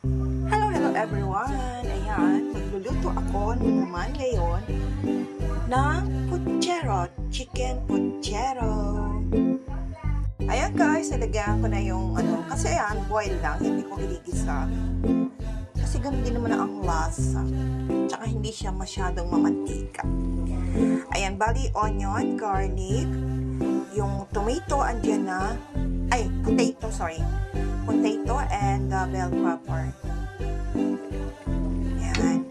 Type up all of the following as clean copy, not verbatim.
Hello everyone! Ayan, magluluto ako naman ngayon ng puchero, chicken puchero. Ayan guys, nilagyan ko na yung kasi ayan, boil lang, hindi ko giligisa. Kasi ganun din naman ang lasa. Tsaka hindi siya masyadong mamantika. Ayan, bali onion, garlic, yung tomato andyan na, potato, sorry. Potato and bell pepper. Yan.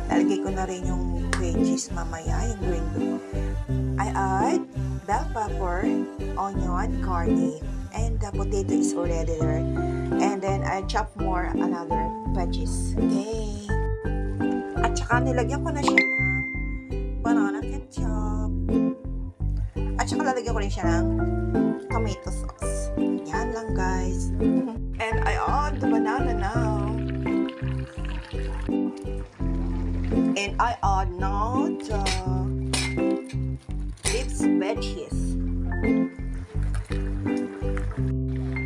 Lalagay ko na rin yung veggies mamaya, yung green bean. I add bell pepper, onion, garlic, and the potato is already there. And then I chop more another veggies. Okay. At saka nilagyan ko na siya ng banana ketchup. At saka lalagyan ko rin siya ng tomato sauce. Yan lang guys. And I add the banana now. And I add now the leaves veggies.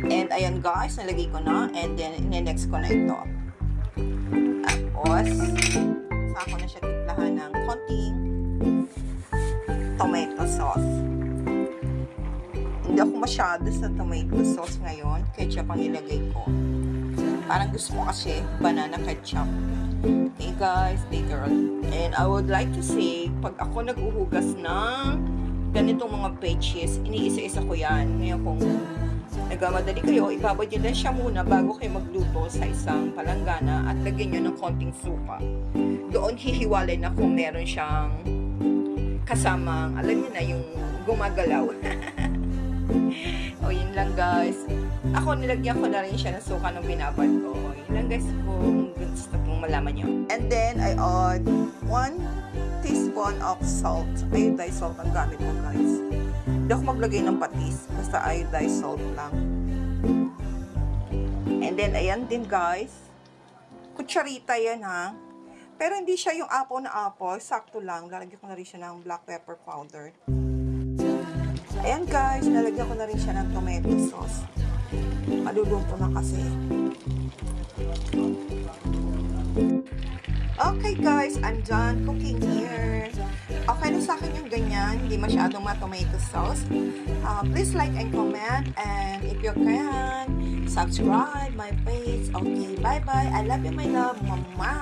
And ayan guys, nalagay ko na. And then in-next ko na ito. Tapos, saka ko na siya tiplahan ng konting tomato sauce. Hindi ako masyado sa tomato sauce ngayon. Ketchup ang nilagay ko. Parang gusto ko kasi banana ketchup. Okay guys, later on. And I would like to say, pag ako naghuhugas ng ganitong mga veggies, iniisa-isa ko yan. Ngayon kung nagmamadali kayo, ibabad nyo lang siya muna bago kayo magluto sa isang palanggana at lagyan nyo ng konting suka. Doon hihiwalay na kung meron siyang kasamang, alam niyo na, yung gumagalaw. O, yun lang guys. Ako, nilagyan ko na rin siya ng suka nung binabad ko. Yun lang guys, kung gusto kong malaman nyo. And then, I add 1 teaspoon of salt. Iodized salt ang gamit ko guys. Hindi ako maglagay ng patis. Basta iodized salt lang. And then, ayan din guys. Kutsarita yan ha. Pero hindi siya yung apple na apple. Sakto lang. Lalagyan ko na rin siya ng black pepper powder. Ayan guys, nalagyan ko na rin siya ng tomato sauce. Maluluto na kasi. Okay guys, I'm done cooking here. Okay na sa akin yung ganyan, hindi masyadong tomato sauce. Please like and comment, and if you can, subscribe my page. Okay, bye bye. I love you, my love. Mama.